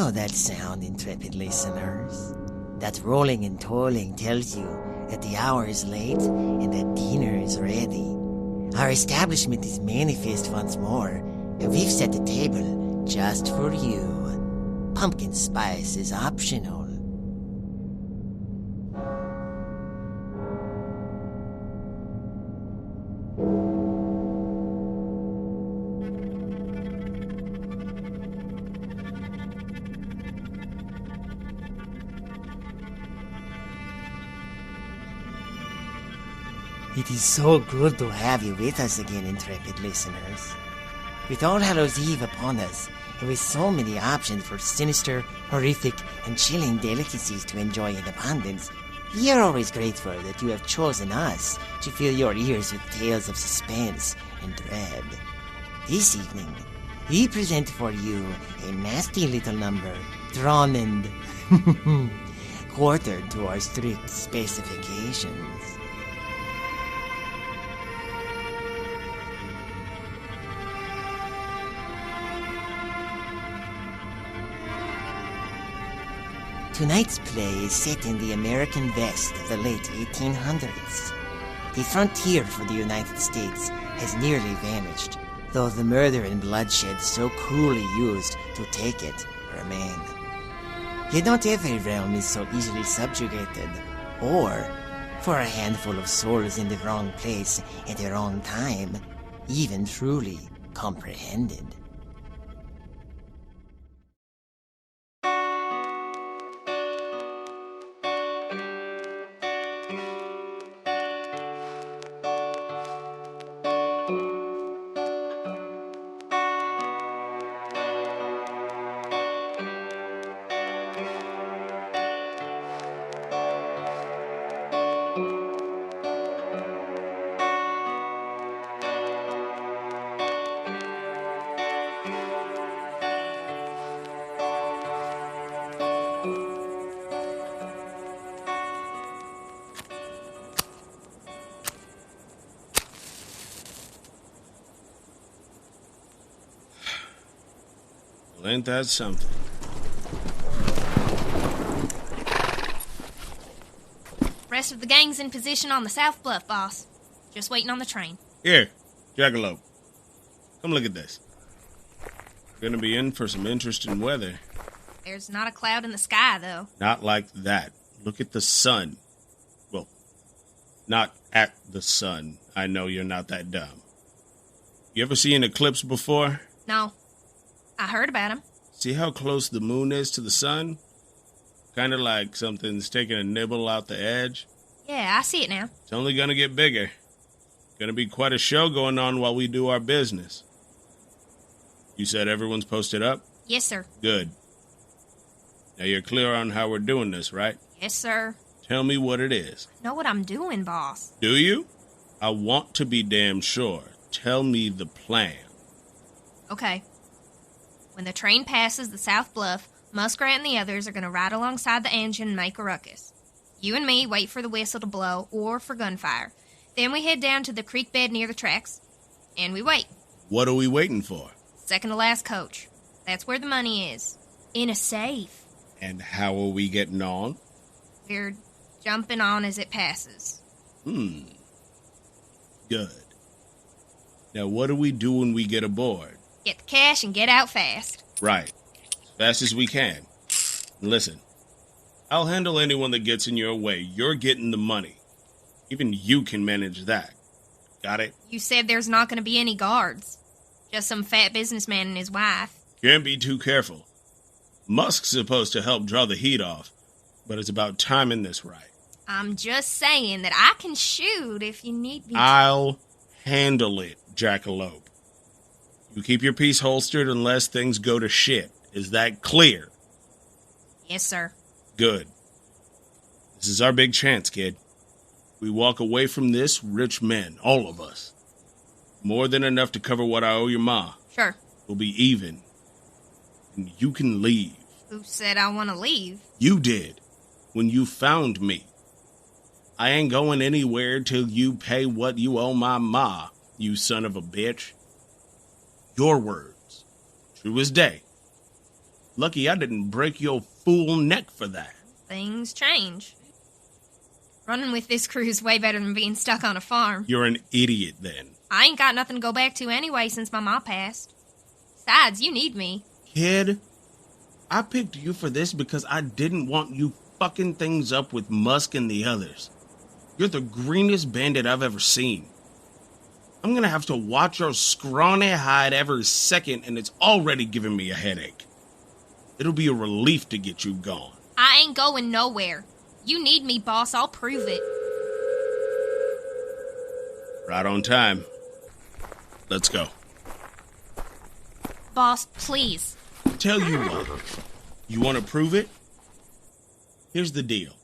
know that sound, intrepid listeners? That rolling and tolling tells you that the hour is late and that dinner is ready. Our establishment is manifest once more, and we've set the table just for you. Pumpkin spice is optional. It is so good to have you with us again, intrepid listeners. With All Hallows Eve upon us, and with so many options for sinister, horrific, and chilling delicacies to enjoy in abundance, we are always grateful that you have chosen us to fill your ears with tales of suspense and dread. This evening, we present for you a nasty little number, drawn and quartered to our strict specifications. Tonight's play is set in the American West of the late 1800s. The frontier for the United States has nearly vanished, though the murder and bloodshed so cruelly used to take it remain. Yet not every realm is so easily subjugated, or, for a handful of souls in the wrong place at the wrong time, even truly comprehended. Well, ain't that something? Rest of the gang's in position on the South Bluff, boss. Just waiting on the train. Here, Jackalope. Come look at this. We're gonna be in for some interesting weather. There's not a cloud in the sky, though. Not like that. Look at the sun. Well, not at the sun. I know you're not that dumb. You ever see an eclipse before? No. I heard about him. See how close the moon is to the sun? Kind of like something's taking a nibble out the edge. Yeah, I see it now. It's only gonna get bigger. Gonna be quite a show going on while we do our business. You said everyone's posted up? Yes, sir. Good. Now you're clear on how we're doing this, right? Yes, sir. Tell me what it is. I know what I'm doing, boss. Do you? I want to be damn sure. Tell me the plan. Okay. When the train passes the South Bluff, Muskrat and the others are going to ride alongside the engine and make a ruckus. You and me wait for the whistle to blow or for gunfire. Then we head down to the creek bed near the tracks, and we wait. What are we waiting for? Second to last coach. That's where the money is. In a safe. And how are we getting on? We're jumping on as it passes. Good. Now what do we do when we get aboard? Get the cash and get out fast. Right. As fast as we can. And listen, I'll handle anyone that gets in your way. You're getting the money. Even you can manage that. Got it? You said there's not going to be any guards. Just some fat businessman and his wife. Can't be too careful. Musk's supposed to help draw the heat off, but it's about timing this right. I'm just saying that I can shoot if you need me to. I'll handle it, Jackalope. You keep your piece holstered unless things go to shit. Is that clear? Yes, sir. Good. This is our big chance, kid. We walk away from this rich men, all of us. More than enough to cover what I owe your ma. Sure. We'll be even. And you can leave. Who said I want to leave? You did. When you found me. I ain't going anywhere till you pay what you owe my ma, you son of a bitch. Your words. True as day. Lucky I didn't break your fool neck for that. Things change. Running with this crew is way better than being stuck on a farm. You're an idiot then. I ain't got nothing to go back to anyway since my ma passed. Besides, you need me. Kid, I picked you for this because I didn't want you fucking things up with Musk and the others. You're the greenest bandit I've ever seen. I'm gonna have to watch your scrawny hide every second, and it's already giving me a headache. It'll be a relief to get you gone. I ain't going nowhere. You need me, boss. I'll prove it. Right on time. Let's go. Boss, please. Tell you what. You want to prove it? Here's the deal.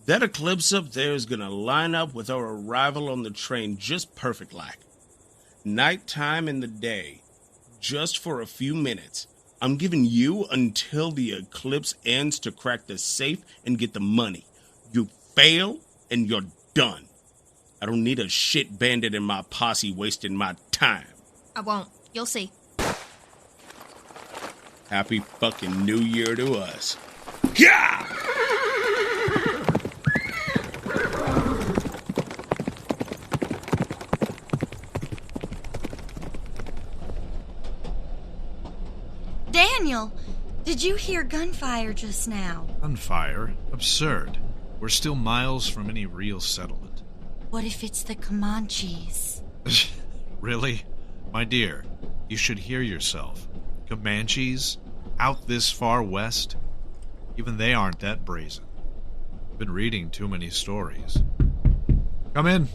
That eclipse up there is going to line up with our arrival on the train just perfect like. Nighttime in the day, just for a few minutes. I'm giving you until the eclipse ends to crack the safe and get the money. You fail, and you're done. I don't need a shit bandit in my posse wasting my time. I won't. You'll see. Happy fucking New Year to us. Yeah! Daniel, did you hear gunfire just now? Gunfire? Absurd. We're still miles from any real settlement. What if it's the Comanches? Really? My dear, you should hear yourself. Comanches? Out this far west? Even they aren't that brazen. I've been reading too many stories. Come in.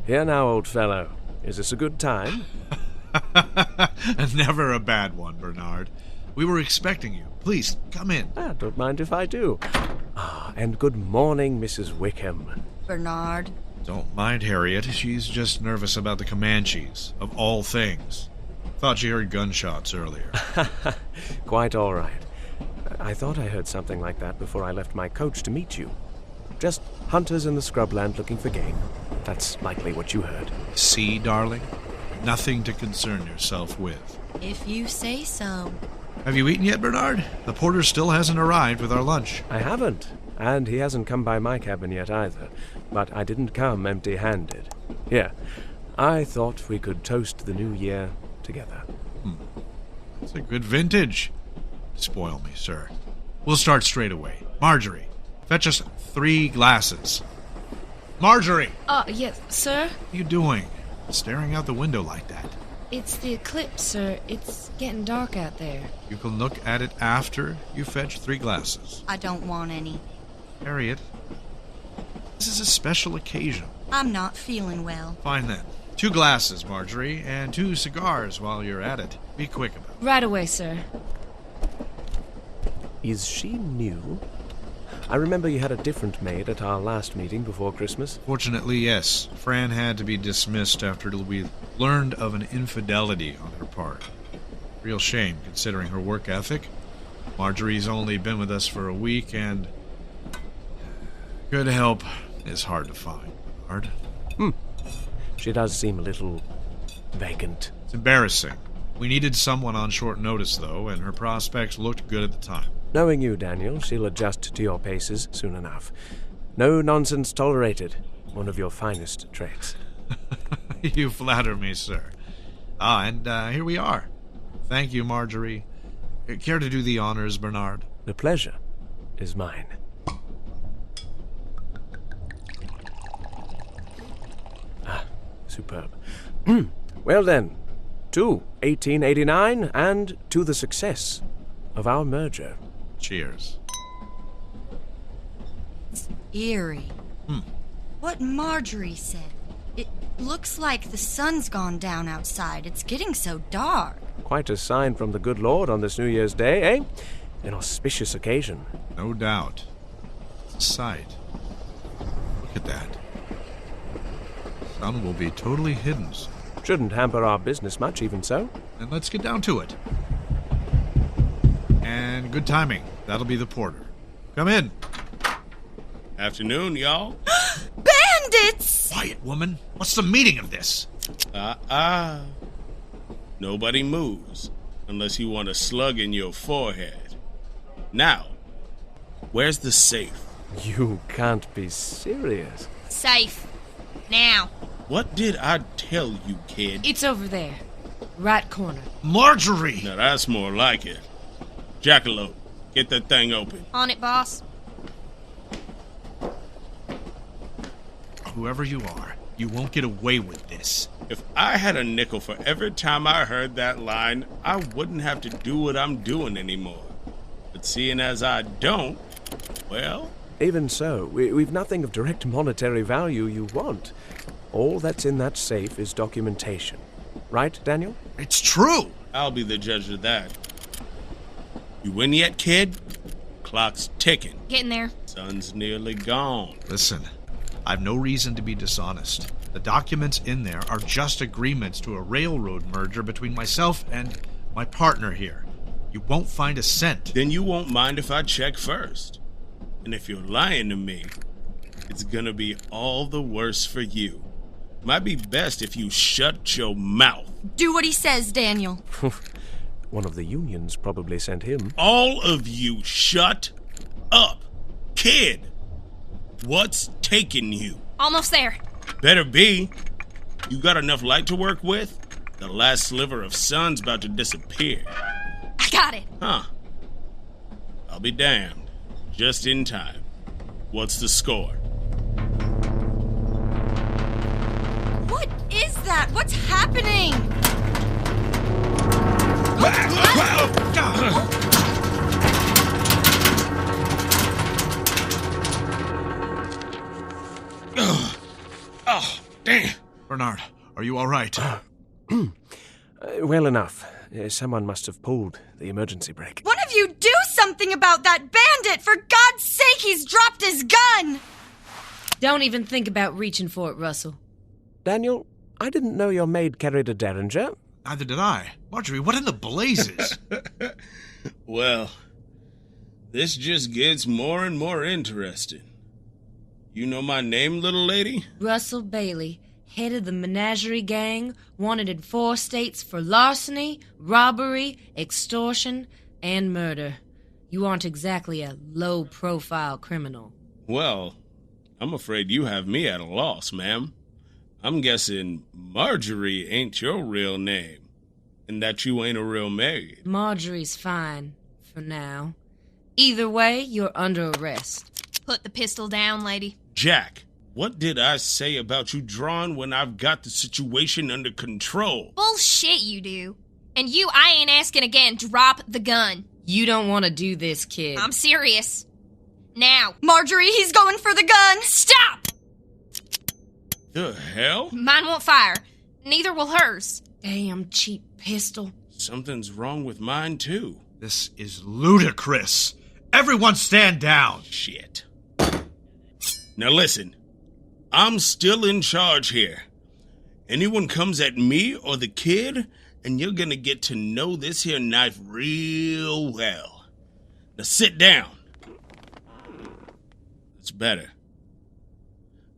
Here now, old fellow. Is this a good time? Never a bad one, Bernard. We were expecting you. Please, come in. Don't mind if I do. And good morning, Mrs. Wickham. Bernard. Don't mind Harriet. She's just nervous about the Comanches, of all things. Thought she heard gunshots earlier. Quite all right. I thought I heard something like that before I left my coach to meet you. Just hunters in the scrubland looking for game. That's likely what you heard. See, darling? Nothing to concern yourself with. If you say so. Have you eaten yet, Bernard? The porter still hasn't arrived with our lunch. I haven't, and he hasn't come by my cabin yet either. But I didn't come empty-handed. Here, I thought we could toast the new year together. It's a good vintage. Spoil me, sir. We'll start straight away. Marjorie, fetch us 3 glasses. Marjorie! Yes, sir? What are you doing? Staring out the window like that. It's the eclipse, sir. It's getting dark out there. You can look at it after you fetch 3 glasses. I don't want any. Harriet, this is a special occasion. I'm not feeling well. Fine then. 2 glasses, Marjorie, and 2 cigars while you're at it. Be quick about it. Right away, sir. Is she new? I remember you had a different maid at our last meeting before Christmas. Fortunately, yes. Fran had to be dismissed after we learned of an infidelity on her part. Real shame, considering her work ethic. Marjorie's only been with us for a week, and good help is hard to find. Hard. She does seem a little vacant. It's embarrassing. We needed someone on short notice, though, and her prospects looked good at the time. Knowing you, Daniel, she'll adjust to your paces soon enough. No nonsense tolerated. One of your finest traits. You flatter me, sir. And here we are. Thank you, Marjorie. Care to do the honors, Bernard? The pleasure is mine. Superb. Well then, to 1889 and to the success of our merger. Cheers. Eerie. What Marjorie said. It looks like the sun's gone down outside. It's getting so dark. Quite a sign from the good Lord on this New Year's Day, eh? An auspicious occasion. No doubt. It's a sight. Look at that. The sun will be totally hidden soon. Shouldn't hamper our business much, even so. Then let's get down to it. And good timing. That'll be the porter. Come in. Afternoon, y'all. Bandits! Quiet, woman. What's the meaning of this? Nobody moves Unless you want a slug in your forehead. Now, where's the safe? You can't be serious. Safe. Now. What did I tell you, kid? It's over there. Right corner. Marjorie! Now that's more like it. Jackalope, get that thing open. On it, boss. Whoever you are, you won't get away with this. If I had a nickel for every time I heard that line, I wouldn't have to do what I'm doing anymore. But seeing as I don't, well... Even so, we've nothing of direct monetary value you want. All that's in that safe is documentation. Right, Daniel? It's true! I'll be the judge of that. You win yet, kid? Clock's ticking. Getting there. Sun's nearly gone. Listen, I've no reason to be dishonest. The documents in there are just agreements to a railroad merger between myself and my partner here. You won't find a cent. Then you won't mind if I check first. And if you're lying to me, it's gonna be all the worse for you. Might be best if you shut your mouth. Do what he says, Daniel. One of the unions probably sent him. All of you shut up. Kid, what's taking you? Almost there. Better be. You got enough light to work with? The last sliver of sun's about to disappear. I got it. Huh. I'll be damned. Just in time. What's the score? What is that? What's happening? Oh, damn. Bernard, are you all right? Well enough. Someone must have pulled the emergency brake. One of you do something about that bandit! For God's sake, he's dropped his gun! Don't even think about reaching for it, Russell. Daniel, I didn't know your maid carried a derringer. Neither did I. Marjorie, what in the blazes? Well, this just gets more and more interesting. You know my name, little lady? Russell Bailey, head of the menagerie gang, wanted in 4 states for larceny, robbery, extortion, and murder. You aren't exactly a low-profile criminal. Well, I'm afraid you have me at a loss, ma'am. I'm guessing Marjorie ain't your real name, and that you ain't a real maid. Marjorie's fine, for now. Either way, you're under arrest. Put the pistol down, lady. Jack, what did I say about you drawing when I've got the situation under control? Bullshit you do. And you, I ain't asking again. Drop the gun. You don't want to do this, kid. I'm serious. Now. Marjorie, he's going for the gun! Stop! The hell? Mine won't fire. Neither will hers. Damn cheap pistol. Something's wrong with mine, too. This is ludicrous. Everyone stand down. Shit. Now listen, I'm still in charge here. Anyone comes at me or the kid, and you're gonna get to know this here knife real well. Now sit down. That's better.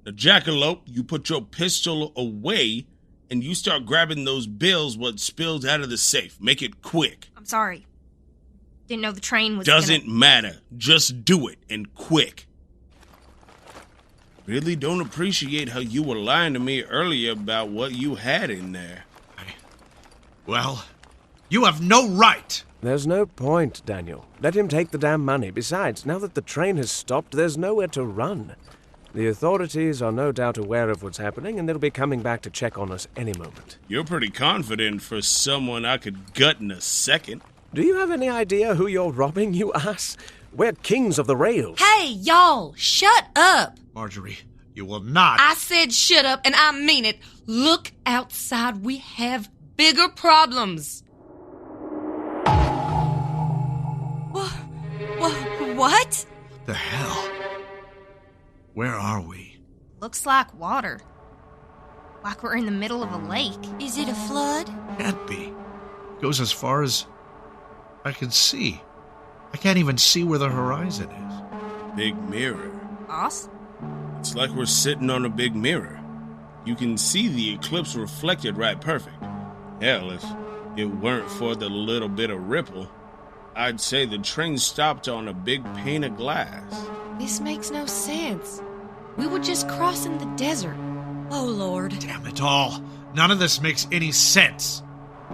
Now, Jackalope, you put your pistol away, and you start grabbing those bills what spilled out of the safe. Make it quick. I'm sorry. Didn't know the train was Doesn't matter. Just do it, and quick. Really don't appreciate how you were lying to me earlier about what you had in there. Well, you have no right. There's no point, Daniel. Let him take the damn money. Besides, now that the train has stopped, there's nowhere to run. The authorities are no doubt aware of what's happening, and they'll be coming back to check on us any moment. You're pretty confident for someone I could gut in a second. Do you have any idea who you're robbing, you ass? We're kings of the rails. Hey, y'all, shut up! Marjorie, you will not. I said shut up, and I mean it. Look outside. We have bigger problems. What? The hell? Where are we? Looks like water. Like we're in the middle of a lake. Is it a flood? Can't be. Goes as far as I can see. I can't even see where the horizon is. Big mirror. Boss? It's like we're sitting on a big mirror. You can see the eclipse reflected right perfect. Hell, it weren't for the little bit of ripple, I'd say the train stopped on a big pane of glass. This makes no sense. We were just crossing the desert. Oh, Lord. Damn it all. None of this makes any sense.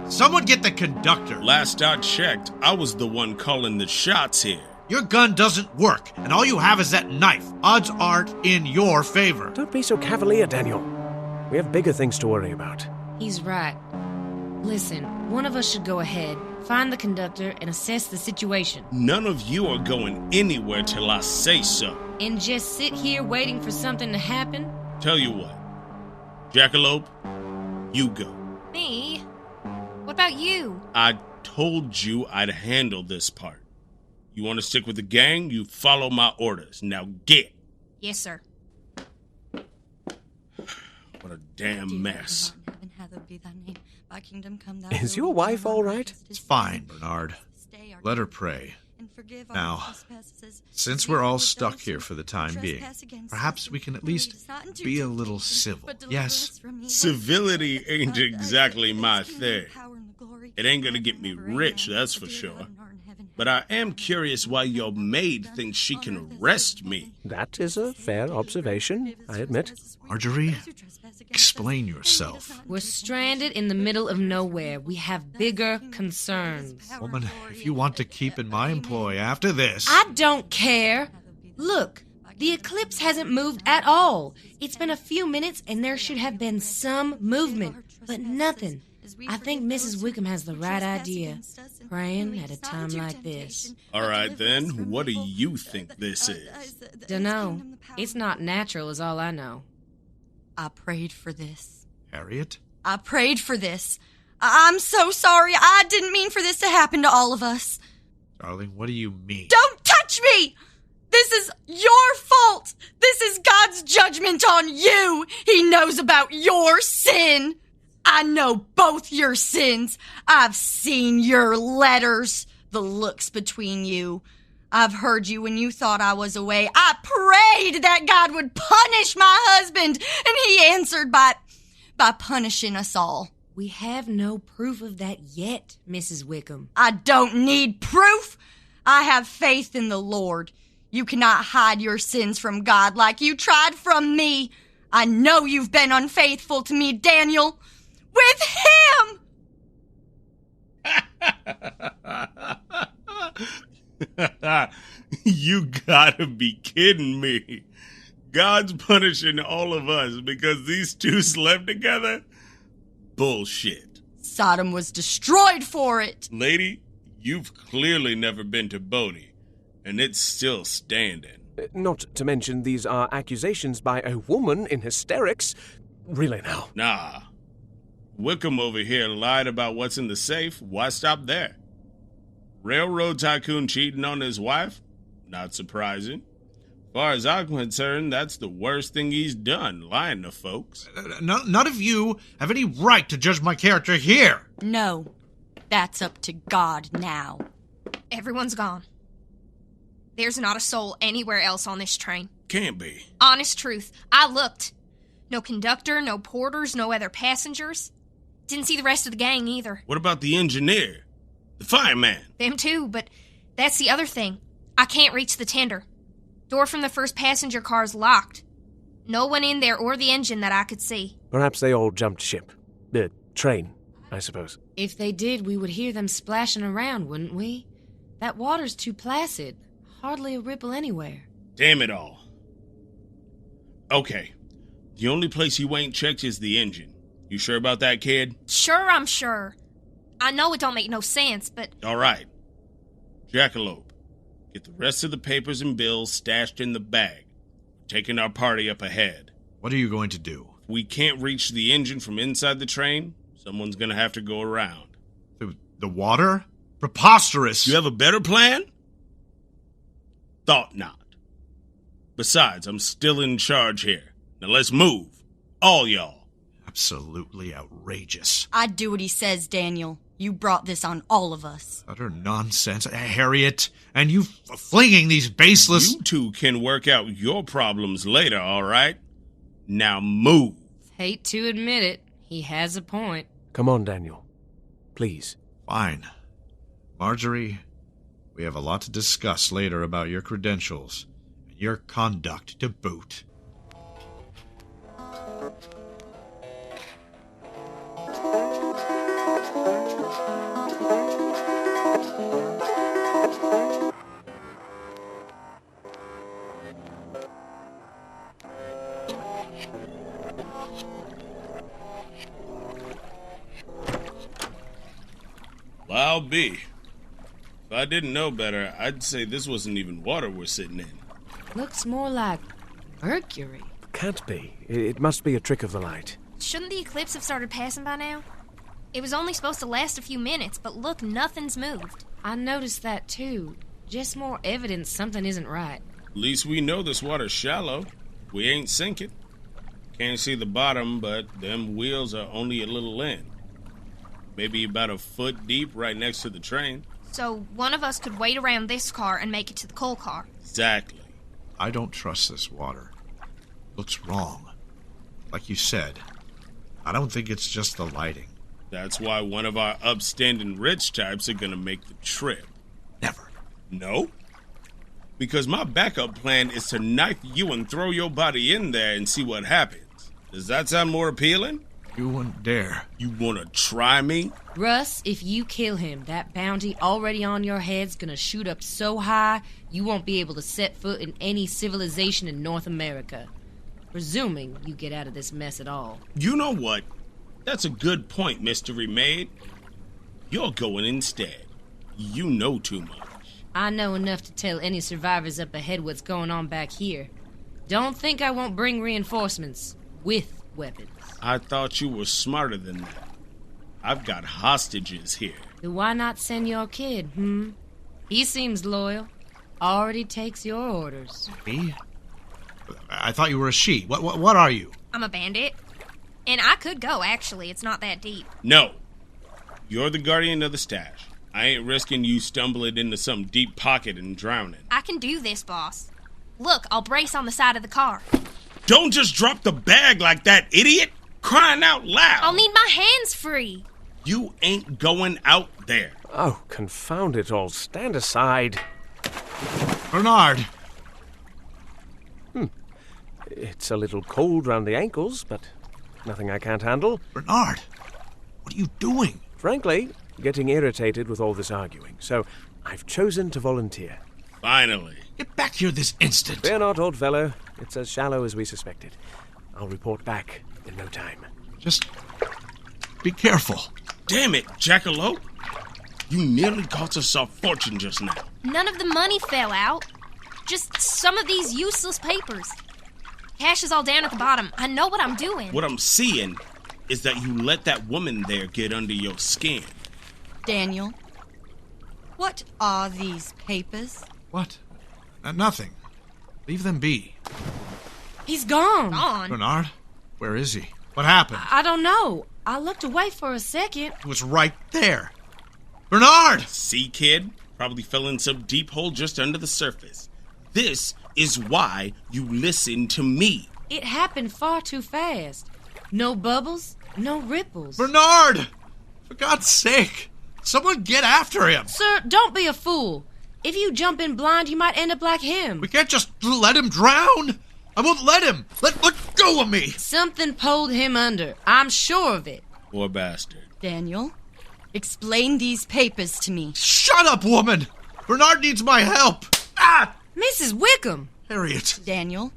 Someone get the conductor. Last I checked, I was the one calling the shots here. Your gun doesn't work, and all you have is that knife. Odds aren't in your favor. Don't be so cavalier, Daniel. We have bigger things to worry about. He's right. Listen, one of us should go ahead, find the conductor, and assess the situation. None of you are going anywhere till I say so. And just sit here waiting for something to happen? Tell you what, Jackalope, you go. Me? What about you? I told you I'd handle this part. You want to stick with the gang? You follow my orders. Now get. Yes, sir. What a damn mess. Is your wife all right? It's fine, Bernard. Let her pray. Now, since we're all stuck here for the time being, perhaps we can at least be a little civil. Yes? Civility ain't exactly my thing. It ain't gonna get me rich, that's for sure. But I am curious why your maid thinks she can arrest me. That is a fair observation, I admit. Marjorie, explain yourself. We're stranded in the middle of nowhere. We have bigger concerns. Woman, if you want to keep in my employ after this... I don't care. Look, the eclipse hasn't moved at all. It's been a few minutes and there should have been some movement, but nothing. I think Mrs. Wickham has the right idea. Praying at a time like this. All right, then. What do you think this is? Dunno. It's not natural is all I know. I prayed for this. Harriet? I prayed for this. I'm so sorry. I didn't mean for this to happen to all of us. Darling, what do you mean? Don't touch me! This is your fault! This is God's judgment on you! He knows about your sin! I know both your sins. I've seen your letters, the looks between you. I've heard you when you thought I was away. I prayed that God would punish my husband, and he answered by punishing us all. We have no proof of that yet, Mrs. Wickham. I don't need proof. I have faith in the Lord. You cannot hide your sins from God like you tried from me. I know you've been unfaithful to me, Daniel. With him! You gotta be kidding me. God's punishing all of us because these two slept together? Bullshit. Sodom was destroyed for it. Lady, you've clearly never been to Bodie, and it's still standing. Not to mention these are accusations by a woman in hysterics. Really now. Nah. Wickham over here lied about what's in the safe. Why stop there? Railroad tycoon cheating on his wife? Not surprising. As far as I'm concerned, that's the worst thing he's done, lying to folks. None of you have any right to judge my character here. No, that's up to God now. Everyone's gone. There's not a soul anywhere else on this train. Can't be. Honest truth, I looked. No conductor, no porters, no other passengers. Didn't see the rest of the gang either. What about the engineer? The fireman? Them too, but that's the other thing. I can't reach the tender. Door from the first passenger car is locked. No one in there or the engine that I could see. Perhaps they all jumped ship. The train, I suppose. If they did, we would hear them splashing around, wouldn't we? That water's too placid. Hardly a ripple anywhere. Damn it all. Okay. The only place you ain't checked is the engine. You sure about that, kid? Sure, I'm sure. I know it don't make no sense, but... All right. Jackalope, get the rest of the papers and bills stashed in the bag. We're taking our party up ahead. What are you going to do? If we can't reach the engine from inside the train, someone's gonna have to go around. The water? Preposterous! You have a better plan? Thought not. Besides, I'm still in charge here. Now let's move. All y'all. Absolutely outrageous. I'd do what he says, Daniel. You brought this on all of us. Utter nonsense, Harriet. And you flinging these baseless... You two can work out your problems later, all right? Now move. Hate to admit it, he has a point. Come on, Daniel. please. Fine. Marjorie, we have a lot to discuss later about your credentials and your conduct to boot. Well, I'll be. If I didn't know better, I'd say this wasn't even water we're sitting in. Looks more like mercury. Can't be. It must be a trick of the light. Shouldn't the eclipse have started passing by now? It was only supposed to last a few minutes, but look, nothing's moved. I noticed that too. Just more evidence something isn't right. At least we know this water's shallow. We ain't sinking. Can't see the bottom, but them wheels are only a little in. Maybe about a foot deep right next to the train. So one of us could wait around this car and make it to the coal car. Exactly. I don't trust this water. Looks wrong. Like you said, I don't think it's just the lighting. That's why one of our upstanding rich types are gonna make the trip. Never. No? Because my backup plan is to knife you and throw your body in there and see what happens. Does that sound more appealing? You wouldn't dare. You wanna try me? Russ, if you kill him, that bounty already on your head's gonna shoot up so high you won't be able to set foot in any civilization in North America. Presuming you get out of this mess at all. You know what? That's a good point, Mystery Maid. You're going instead. You know too much. I know enough to tell any survivors up ahead what's going on back here. Don't think I won't bring reinforcements with weapons. I thought you were smarter than that. I've got hostages here. Then why not send your kid, He seems loyal. Already takes your orders. Me? I thought you were a she. What are you? I'm a bandit. And I could go, actually. It's not that deep. No. You're the guardian of the stash. I ain't risking you stumbling into some deep pocket and drowning. I can do this, boss. Look, I'll brace on the side of the car. Don't just drop the bag like that, idiot! Crying out loud! I'll need my hands free. You ain't going out there. Oh, confound it all. Stand aside. Bernard! It's a little cold round the ankles, but nothing I can't handle. Bernard! What are you doing? Frankly, getting irritated with all this arguing, so I've chosen to volunteer. Finally. Get back here this instant. Fear not, old fellow. It's as shallow as we suspected. I'll report back in no time. Just be careful. Damn it, Jackalope. You nearly cost us our fortune just now. None of the money fell out. Just some of these useless papers. Cash is all down at the bottom. I know what I'm doing. What I'm seeing is that you let that woman there get under your skin. Daniel, what are these papers? What? Nothing. Leave them be. He's gone. Gone. Bernard, where is he? What happened? I don't know. I looked away for a second. It was right there. Bernard! See, kid? Probably fell in some deep hole just under the surface. This is why you listen to me. It happened far too fast. No bubbles, no ripples. Bernard! For God's sake, someone get after him. Sir, don't be a fool. If you jump in blind, you might end up like him. We can't just let him drown. I won't let him. Let go of me. Something pulled him under. I'm sure of it. Poor bastard. Daniel, explain these papers to me. Shut up, woman. Bernard needs my help. Ah! Mrs. Wickham! Harriet. Daniel,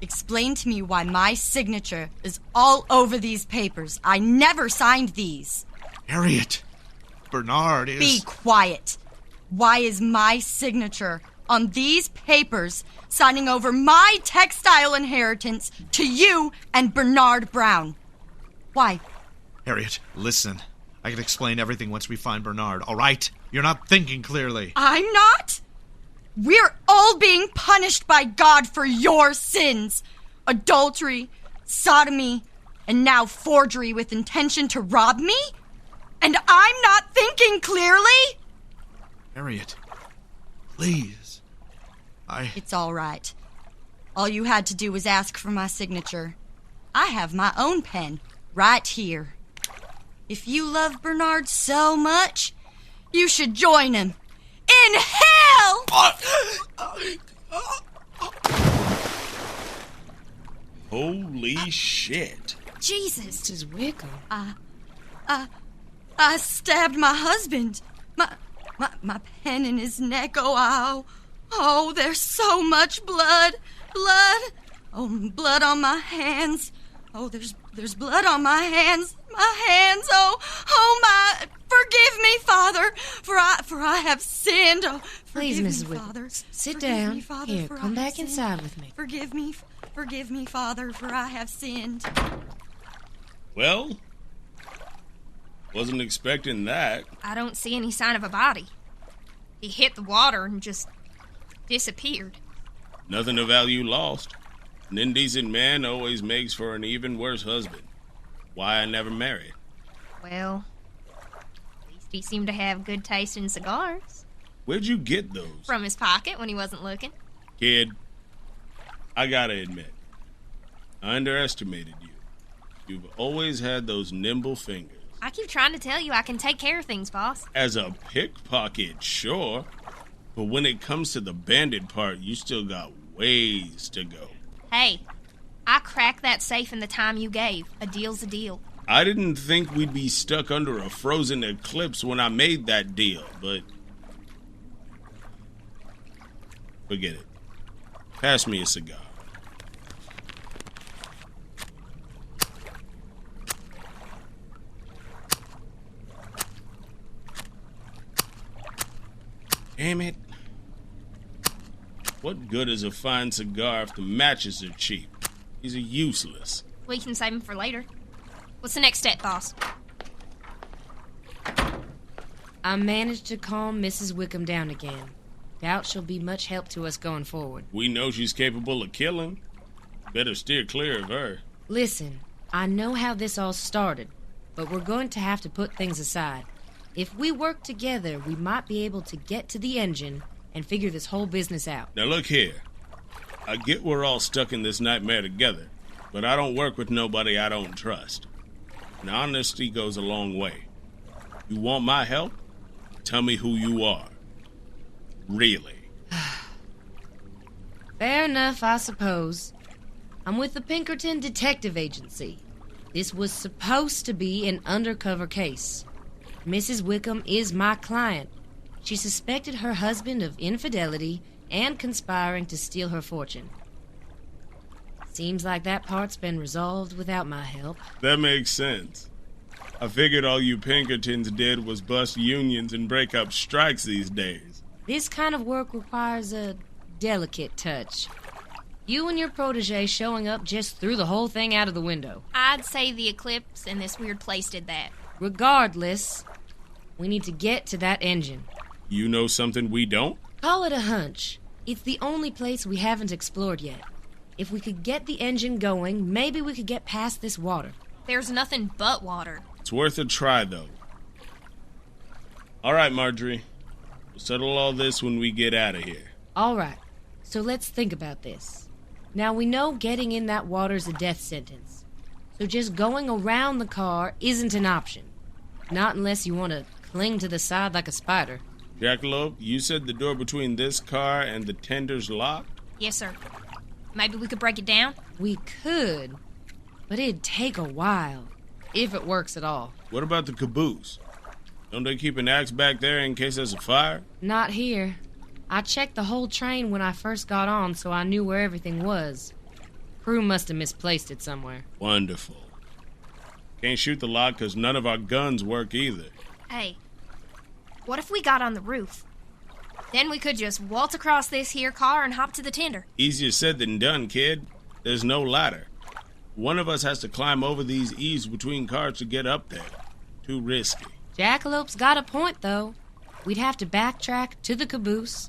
explain to me why my signature is all over these papers. I never signed these. Harriet. Bernard is... Be quiet. Why is my signature on these papers signing over my textile inheritance to you and Bernard Brown? Why? Harriet, listen. I can explain everything once we find Bernard, all right? You're not thinking clearly. I'm not? We're all being punished by God for your sins. Adultery, sodomy, and now forgery with intention to rob me? And I'm not thinking clearly? Harriet, please. It's all right. All you had to do was ask for my signature. I have my own pen right here. If you love Bernard so much, you should join him in hell! Holy shit. Jesus. Mrs. Wickham. I stabbed my husband. My pen in his neck. Oh, there's so much blood. Blood. Oh, blood on my hands. Oh, there's blood on my hands. My hands. Oh my. Forgive me, Father, for I have sinned. Oh, Please, forgive Mrs. me, Wickham. Father. Sit Forgive down. me, Father, Here, for come I back have inside sinned. with me. Forgive me, Father, for I have sinned. Well, wasn't expecting that. I don't see any sign of a body. He hit the water and just disappeared. Nothing of value lost. An indecent man always makes for an even worse husband. Why I never married. Well, at least he seemed to have good taste in cigars. Where'd you get those? From his pocket when he wasn't looking. Kid, I gotta admit, I underestimated you. You've always had those nimble fingers. I keep trying to tell you I can take care of things, boss. As a pickpocket, sure. But when it comes to the bandit part, you still got ways to go. Hey, I cracked that safe in the time you gave. A deal's a deal. I didn't think we'd be stuck under a frozen eclipse when I made that deal, but... forget it. Pass me a cigar. Damn it. What good is a fine cigar if the matches are cheap? These are useless. We can save him for later. What's the next step, boss? I managed to calm Mrs. Wickham down again. Doubt she'll be much help to us going forward. We know she's capable of killing. Better steer clear of her. Listen, I know how this all started, but we're going to have to put things aside. If we work together, we might be able to get to the engine and figure this whole business out. Now look here. I get we're all stuck in this nightmare together, but I don't work with nobody I don't trust. And honesty goes a long way. You want my help? Tell me who you are. Really. Fair enough, I suppose. I'm with the Pinkerton Detective Agency. This was supposed to be an undercover case. Mrs. Wickham is my client. She suspected her husband of infidelity and conspiring to steal her fortune. Seems like that part's been resolved without my help. That makes sense. I figured all you Pinkertons did was bust unions and break up strikes these days. This kind of work requires a delicate touch. You and your protege showing up just threw the whole thing out of the window. I'd say the eclipse and this weird place did that. Regardless, we need to get to that engine. You know something we don't? Call it a hunch. It's the only place we haven't explored yet. If we could get the engine going, maybe we could get past this water. There's nothing but water. It's worth a try, though. All right, Marjorie. We'll settle all this when we get out of here. All right, so let's think about this. Now, we know getting in that water's a death sentence. So just going around the car isn't an option. Not unless you want to cling to the side like a spider. Jackalope, you said the door between this car and the tender's locked? Yes, sir. Maybe we could break it down? We could, but it'd take a while, if it works at all. What about the caboose? Don't they keep an axe back there in case there's a fire? Not here. I checked the whole train when I first got on, so I knew where everything was. Crew must have misplaced it somewhere. Wonderful. Can't shoot the lot because none of our guns work either. Hey, what if we got on the roof? Then we could just waltz across this here car and hop to the tender. Easier said than done, kid. There's no ladder. One of us has to climb over these eaves between cars to get up there. Too risky. Jackalope's got a point, though. We'd have to backtrack to the caboose,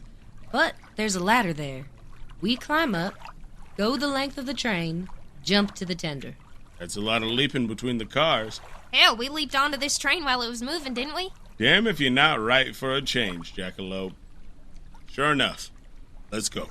but there's a ladder there. We climb up, go the length of the train, jump to the tender. That's a lot of leaping between the cars. Hell, we leaped onto this train while it was moving, didn't we? Damn if you're not right for a change, Jackalope. Sure enough. Let's go.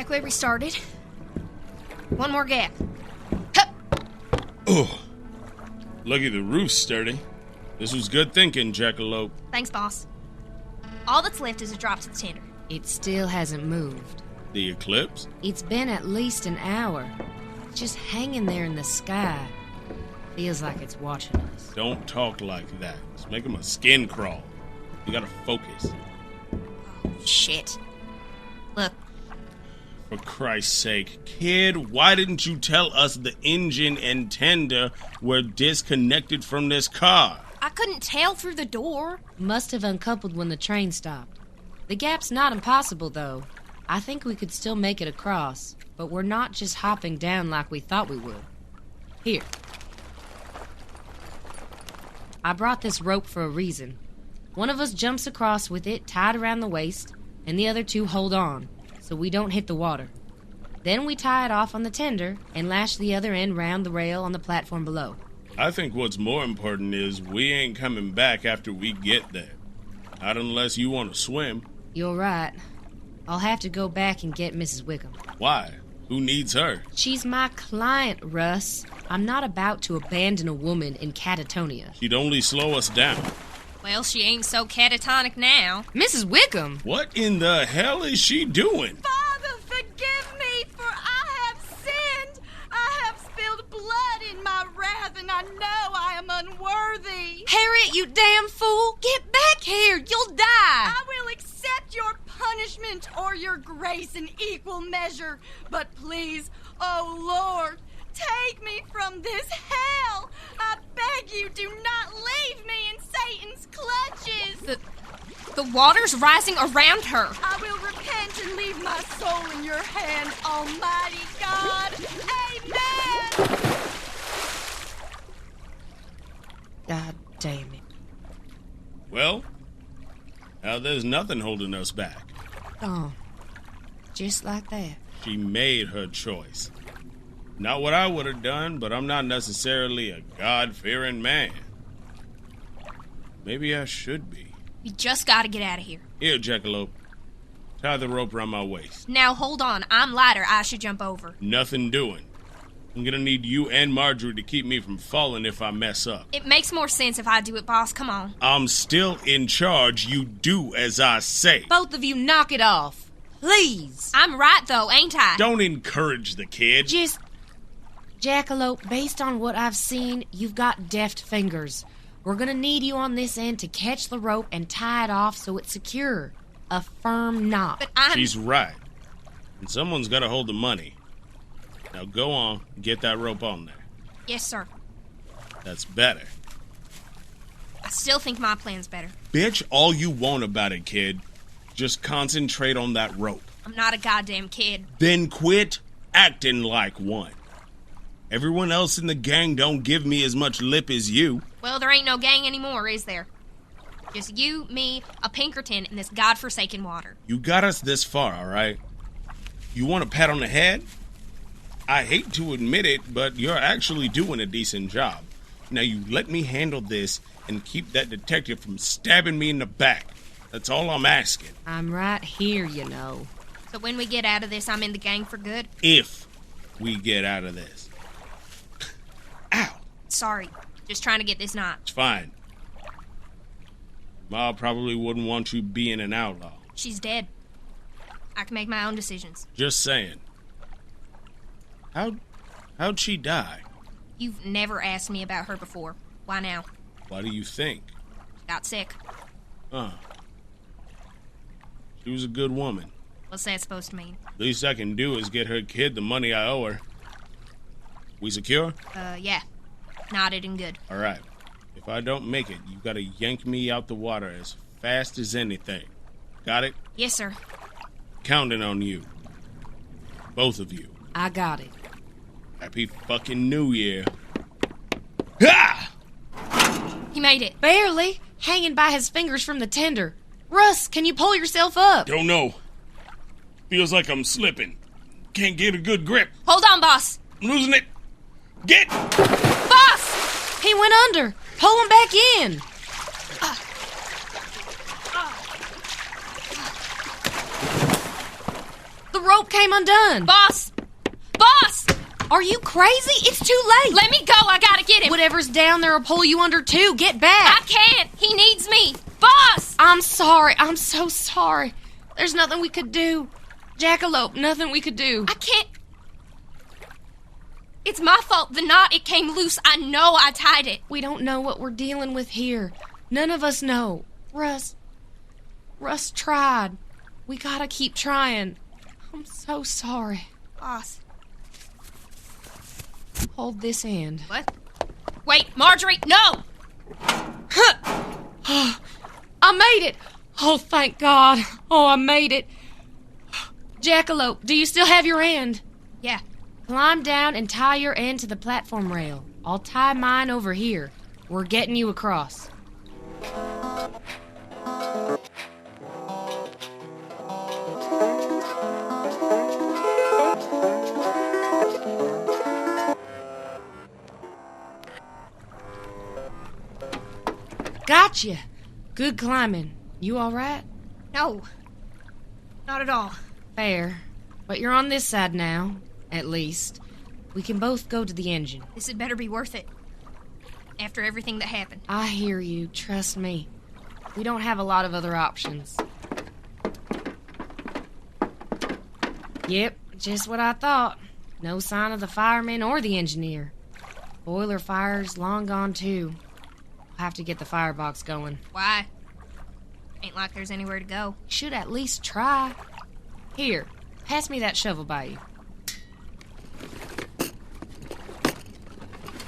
Back where we started. One more gap. Hup! Oh, lucky the roof's sturdy. This was good thinking, Jackalope. Thanks, boss. All that's left is a drop to the tender. It still hasn't moved. The eclipse? It's been at least an hour. It's just hanging there in the sky. Feels like it's watching us. Don't talk like that. It's making my skin crawl. You gotta focus. Oh, shit. Look, For Christ's sake, kid, why didn't you tell us the engine and tender were disconnected from this car? I couldn't tell through the door. Must have uncoupled when the train stopped. The gap's not impossible, though. I think we could still make it across, but we're not just hopping down like we thought we would. Here. I brought this rope for a reason. One of us jumps across with it tied around the waist, and the other two hold on, so we don't hit the water. Then we tie it off on the tender and lash the other end round the rail on the platform below. I think what's more important is we ain't coming back after we get there. Not unless you want to swim. You're right. I'll have to go back and get Mrs. Wickham. Why? Who needs her? She's my client, Russ. I'm not about to abandon a woman in catatonia. She'd only slow us down. Well, she ain't so catatonic now. Mrs. Wickham? What in the hell is she doing? Father, forgive me, for I have sinned. I have spilled blood in my wrath, and I know I am unworthy. Harriet, you damn fool! Get back here! You'll die! I will accept your punishment or your grace in equal measure. But please, oh Lord, take me from this hell. I beg you, do not leave me in Satan's clutches. The water's rising around her. I will repent and leave my soul in your hands, Almighty God. Amen. God damn it. Well, now there's nothing holding us back. Gone. Just like that. She made her choice. Not what I would have done, but I'm not necessarily a God-fearing man. Maybe I should be. We just gotta get out of here. Here, Jackalope. Tie the rope around my waist. Now, hold on. I'm lighter. I should jump over. Nothing doing. I'm gonna need you and Marjorie to keep me from falling if I mess up. It makes more sense if I do it, boss. Come on. I'm still in charge. You do as I say. Both of you knock it off. Please. I'm right, though, ain't I? Don't encourage the kid. Just... Jackalope, based on what I've seen, you've got deft fingers. We're gonna need you on this end to catch the rope and tie it off so it's secure. A firm knot. But I'm... She's right. And someone's gotta hold the money. Now go on, get that rope on there. Yes, sir. That's better. I still think my plan's better. Bitch all you want about it, kid. Just concentrate on that rope. I'm not a goddamn kid. Then quit acting like one. Everyone else in the gang don't give me as much lip as you. Well, there ain't no gang anymore, is there? Just you, me, a Pinkerton, and this godforsaken water. You got us this far, all right? You want a pat on the head? I hate to admit it, but you're actually doing a decent job. Now you let me handle this and keep that detective from stabbing me in the back. That's all I'm asking. I'm right here, you know. So when we get out of this, I'm in the gang for good? If we get out of this. Ow! Sorry. Just trying to get this knot. It's fine. Ma probably wouldn't want you being an outlaw. She's dead. I can make my own decisions. Just saying. How'd she die? You've never asked me about her before. Why now? Why do you think? Got sick. She was a good woman. What's that supposed to mean? Least I can do is get her kid the money I owe her. We secure? Yeah. Nodded and good. All right. If I don't make it, you gotta yank me out the water as fast as anything. Got it? Yes, sir. Counting on you. Both of you. I got it. Happy fucking New Year. Ha! He made it. Barely. Hanging by his fingers from the tender. Russ, can you pull yourself up? Don't know. Feels like I'm slipping. Can't get a good grip. Hold on, boss. I'm losing it. Get! Boss! He went under. Pull him back in. The rope came undone. Boss! Boss! Are you crazy? It's too late. Let me go. I gotta get him. Whatever's down there will pull you under too. Get back. I can't. He needs me. Boss! I'm sorry. I'm so sorry. There's nothing we could do. Jackalope, nothing we could do. I can't. It's my fault. The knot, it came loose. I know I tied it. We don't know what we're dealing with here. None of us know. Russ tried. We gotta keep trying. I'm so sorry. Boss. Hold this end. What? Wait, Marjorie, no! I made it! Oh, thank God. Oh, I made it. Jackalope, do you still have your end? Yeah. Climb down and tie your end to the platform rail. I'll tie mine over here. We're getting you across. Gotcha. Good climbing. You all right? No. Not at all. Fair. But you're on this side now, at least. We can both go to the engine. This had better be worth it. After everything that happened. I hear you. Trust me. We don't have a lot of other options. Yep, just what I thought. No sign of the fireman or the engineer. Boiler fire's long gone, too. We'll have to get the firebox going. Why? Ain't like there's anywhere to go. Should at least try. Here, pass me that shovel by you.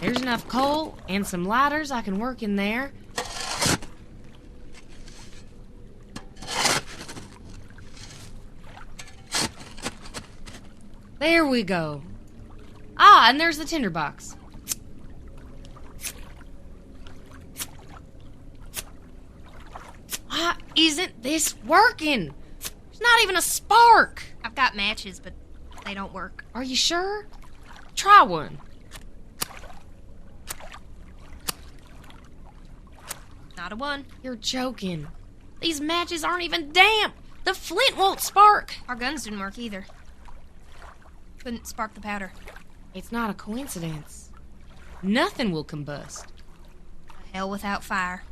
There's enough coal and some lighters I can work in there. There we go. Ah, and there's the tinderbox. Why isn't this working? There's not even a spark. I've got matches, but they don't work. Are you sure? Try one. Not a one. You're joking. These matches aren't even damp. The flint won't spark. Our guns didn't work either. Couldn't spark the powder. It's not a coincidence. Nothing will combust. Hell without fire.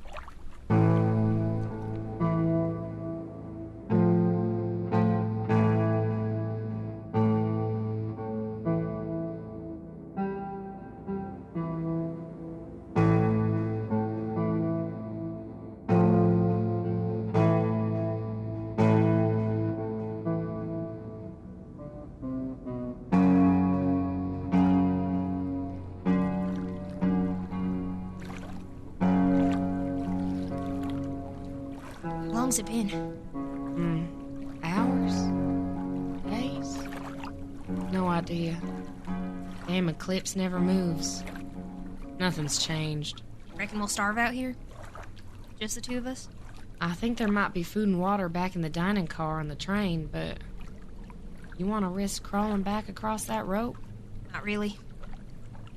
How long's it been? Hours? Days? No idea. Damn eclipse never moves. Nothing's changed. Reckon we'll starve out here? Just the two of us? I think there might be food and water back in the dining car on the train, but you want to risk crawling back across that rope? Not really.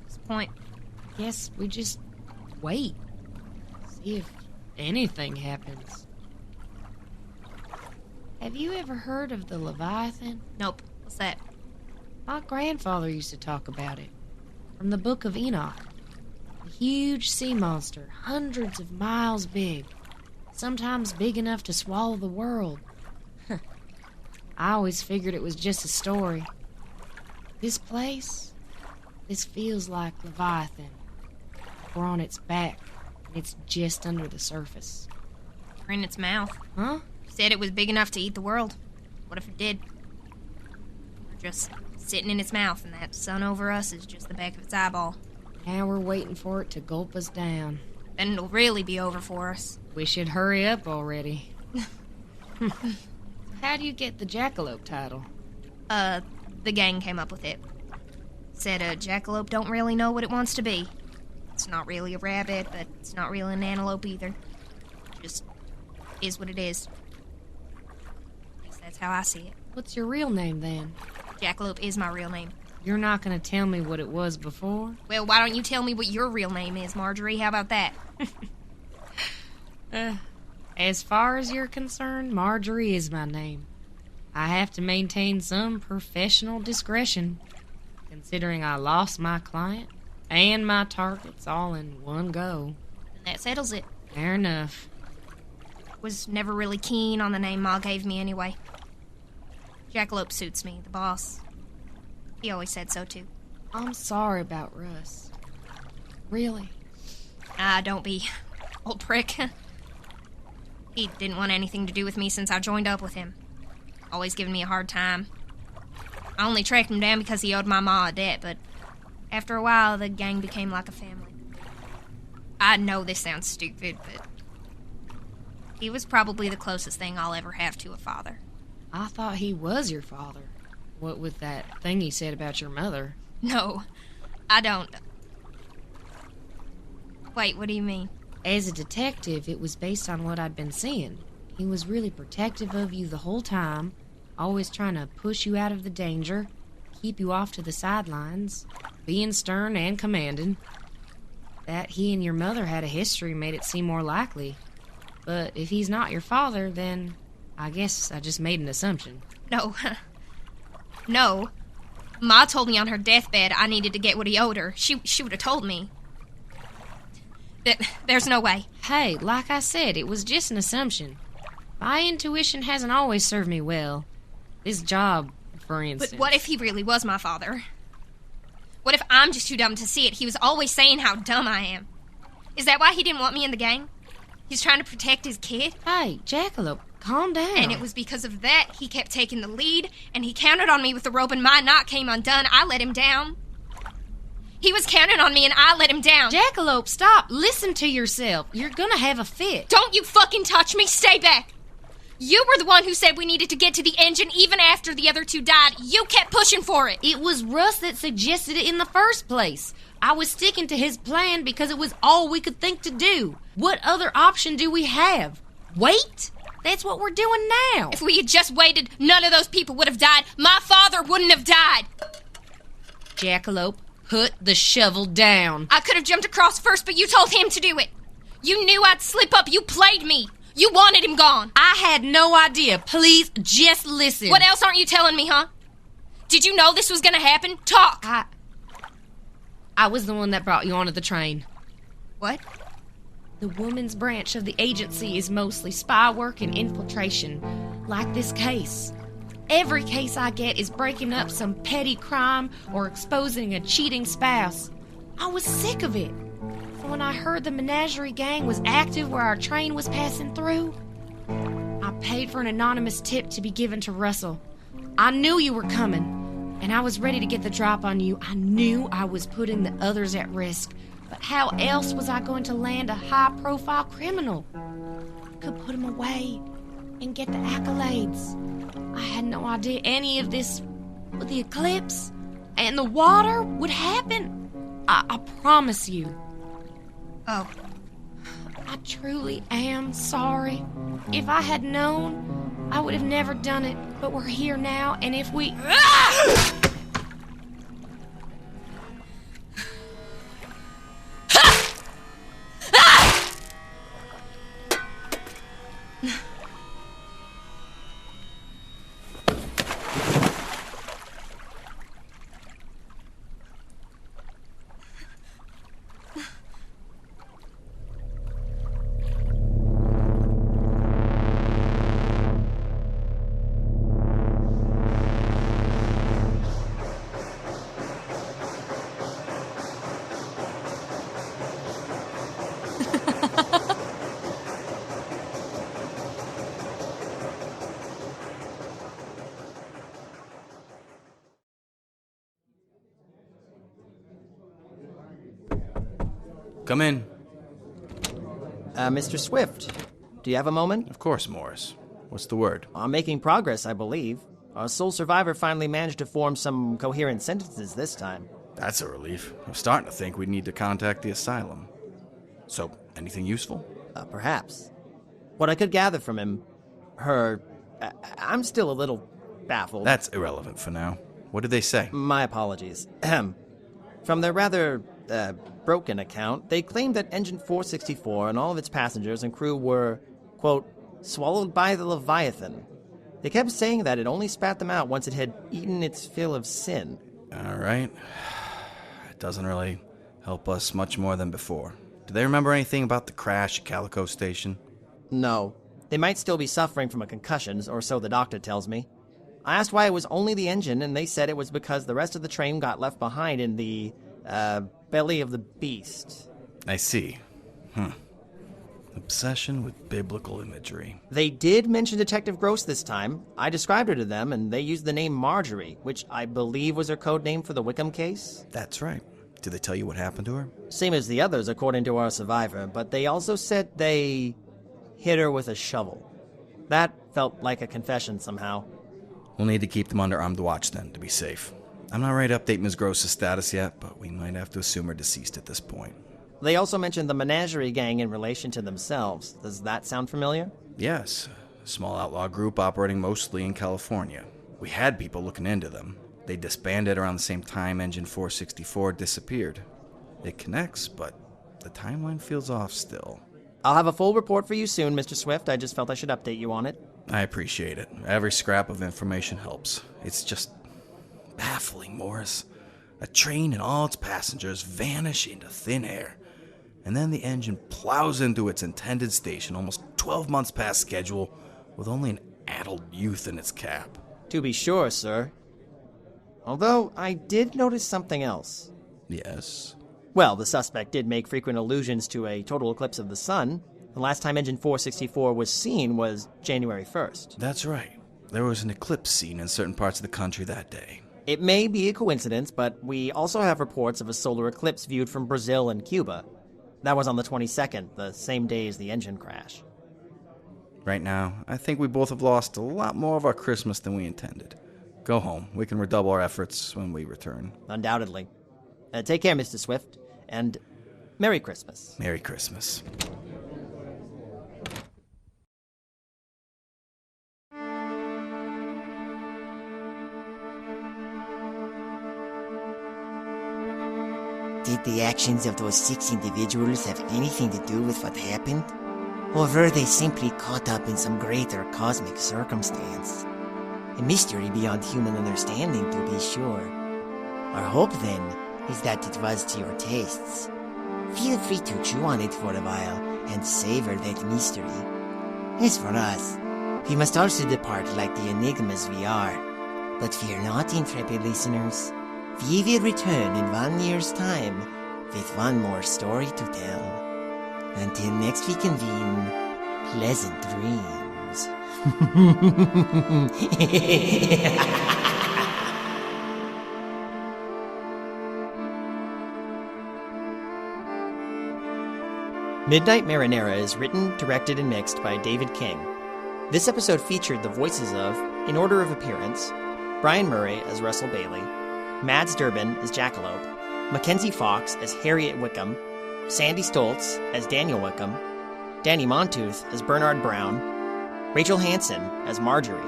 What's the point? Guess we just wait. See if anything happens. Have you ever heard of the Leviathan? Nope. What's that? My grandfather used to talk about it. From the Book of Enoch. A huge sea monster, hundreds of miles big. Sometimes big enough to swallow the world. I always figured it was just a story. This place, this feels like Leviathan. We're on its back, and it's just under the surface. We're in its mouth. Huh? Said it was big enough to eat the world. What if it did? We're just sitting in its mouth, and that sun over us is just the back of its eyeball. Now we're waiting for it to gulp us down. Then it'll really be over for us. We should hurry up already. How do you get the jackalope title? The gang came up with it. Said a jackalope don't really know what it wants to be. It's not really a rabbit, but it's not really an antelope either. Just is what it is. That's how I see it. What's your real name, then? Jackalope is my real name. You're not going to tell me what it was before? Well, why don't you tell me what your real name is, Marjorie? How about that? As far as you're concerned, Marjorie is my name. I have to maintain some professional discretion, considering I lost my client and my targets all in one go. And that settles it. Fair enough. Was never really keen on the name Ma gave me anyway. Jackalope suits me, the boss. He always said so, too. I'm sorry about Russ. Really. Ah, don't be. Old prick. He didn't want anything to do with me since I joined up with him. Always giving me a hard time. I only tracked him down because he owed my ma a debt, but after a while, the gang became like a family. I know this sounds stupid, but he was probably the closest thing I'll ever have to a father. I thought he was your father. What with that thing he said about your mother? No, I don't. Wait, what do you mean? As a detective, it was based on what I'd been seeing. He was really protective of you the whole time, always trying to push you out of the danger, keep you off to the sidelines, being stern and commanding. That he and your mother had a history made it seem more likely. But if he's not your father, then I guess I just made an assumption. No. No. Ma told me on her deathbed I needed to get what he owed her. She would have told me. There's no way. Hey, like I said, it was just an assumption. My intuition hasn't always served me well. This job, for instance. But what if he really was my father? What if I'm just too dumb to see it? He was always saying how dumb I am. Is that why he didn't want me in the gang? He's trying to protect his kid? Hey, Jackalope, calm down. And it was because of that he kept taking the lead, and he counted on me with the rope, and my knot came undone. I let him down. He was counting on me, and I let him down. Jackalope, stop. Listen to yourself. You're gonna have a fit. Don't you fucking touch me. Stay back. You were the one who said we needed to get to the engine even after the other two died. You kept pushing for it. It was Russ that suggested it in the first place. I was sticking to his plan because it was all we could think to do. What other option do we have? Wait? That's what we're doing now. If we had just waited, none of those people would have died. My father wouldn't have died. Jackalope, put the shovel down. I could have jumped across first, but you told him to do it. You knew I'd slip up. You played me. You wanted him gone. I had no idea. Please, just listen. What else aren't you telling me, huh? Did you know this was gonna happen? Talk. I was the one that brought you onto the train. What? The women's branch of the agency is mostly spy work and infiltration, like this case. Every case I get is breaking up some petty crime or exposing a cheating spouse. I was sick of it. So when I heard the menagerie gang was active where our train was passing through, I paid for an anonymous tip to be given to Russell. I knew you were coming, and I was ready to get the drop on you. I knew I was putting the others at risk. But how else was I going to land a high-profile criminal? I could put him away and get the accolades. I had no idea any of this with the eclipse and the water would happen. I promise you. Oh. I truly am sorry. If I had known, I would have never done it. But we're here now, and if we... Come in. Mr. Swift, do you have a moment? Of course, Morris. What's the word? I'm making progress, I believe. Our sole survivor finally managed to form some coherent sentences this time. That's a relief. I'm starting to think we'd need to contact the asylum. So, anything useful? Perhaps. What I could gather from him, I'm still a little baffled. That's irrelevant for now. What did they say? My apologies. From their rather, broken account, they claimed that Engine 464 and all of its passengers and crew were, quote, swallowed by the Leviathan. They kept saying that it only spat them out once it had eaten its fill of sin. All right. It doesn't really help us much more than before. Do they remember anything about the crash at Calico Station? No. They might still be suffering from a concussion, or so the doctor tells me. I asked why it was only the engine, and they said it was because the rest of the train got left behind in the, belly of the beast. I see. Obsession with biblical imagery. They did mention Detective Gross this time. I described her to them, and they used the name Marjorie, which I believe was her code name for the Wickham case. That's right. Did they tell you what happened to her? Same as the others, according to our survivor, but they also said they hit her with a shovel. That felt like a confession somehow. We'll need to keep them under armed watch then, to be safe. I'm not ready to update Ms. Gross's status yet, but we might have to assume her deceased at this point. They also mentioned the menagerie gang in relation to themselves. Does that sound familiar? Yes, a small outlaw group operating mostly in California. We had people looking into them. They disbanded around the same time Engine 464 disappeared. It connects, but the timeline feels off still. I'll have a full report for you soon, Mr. Swift. I just felt I should update you on it. I appreciate it. Every scrap of information helps. It's just baffling, Morris. A train and all its passengers vanish into thin air, and then the engine plows into its intended station almost 12 months past schedule with only an addled youth in its cab. To be sure, sir. Although, I did notice something else. Yes? Well, the suspect did make frequent allusions to a total eclipse of the sun. The last time Engine 464 was seen was January 1st. That's right. There was an eclipse seen in certain parts of the country that day. It may be a coincidence, but we also have reports of a solar eclipse viewed from Brazil and Cuba. That was on the 22nd, the same day as the engine crash. Right now, I think we both have lost a lot more of our Christmas than we intended. Go home. We can redouble our efforts when we return. Undoubtedly. Take care, Mr. Swift, and Merry Christmas. Merry Christmas. Did the actions of those 6 individuals have anything to do with what happened? Or were they simply caught up in some greater cosmic circumstance? A mystery beyond human understanding, to be sure. Our hope, then, is that it was to your tastes. Feel free to chew on it for a while and savor that mystery. As for us, we must also depart like the enigmas we are. But fear not, intrepid listeners. We will return in 1 year's time with one more story to tell. Until next we convene, pleasant dreams. Midnight Marinara is written, directed, and mixed by David King. This episode featured the voices of, in order of appearance, Brian Murray as Russell Bailey, Mads Durbin as Jackalope, Mackenzie Fox as Harriet Wickham, Sandy Stoltz as Daniel Wickham, Danny Montooth as Bernard Brown, Rachel Hanson as Marjorie,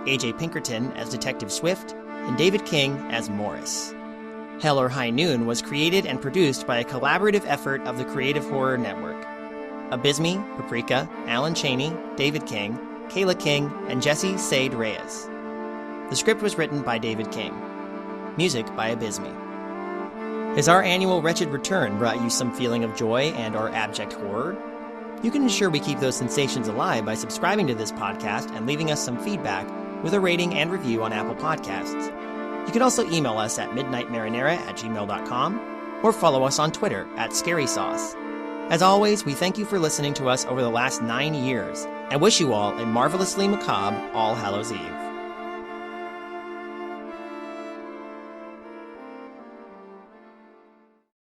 AJ Pinkerton as Detective Swift, and David King as Morris. Hell or High Noon was created and produced by a collaborative effort of the Creative Horror Network. Abysme, Paprika, Alan Cheney, David King, Kayla King, and Jesse Sade Reyes. The script was written by David King. Music by Abysme. Has our annual Wretched Return brought you some feeling of joy and or abject horror? You can ensure we keep those sensations alive by subscribing to this podcast and leaving us some feedback with a rating and review on Apple Podcasts. You can also email us at midnightmarinara@gmail.com or follow us on Twitter @ScarySauce. As always, we thank you for listening to us over the last 9 years and wish you all a marvelously macabre All Hallows Eve.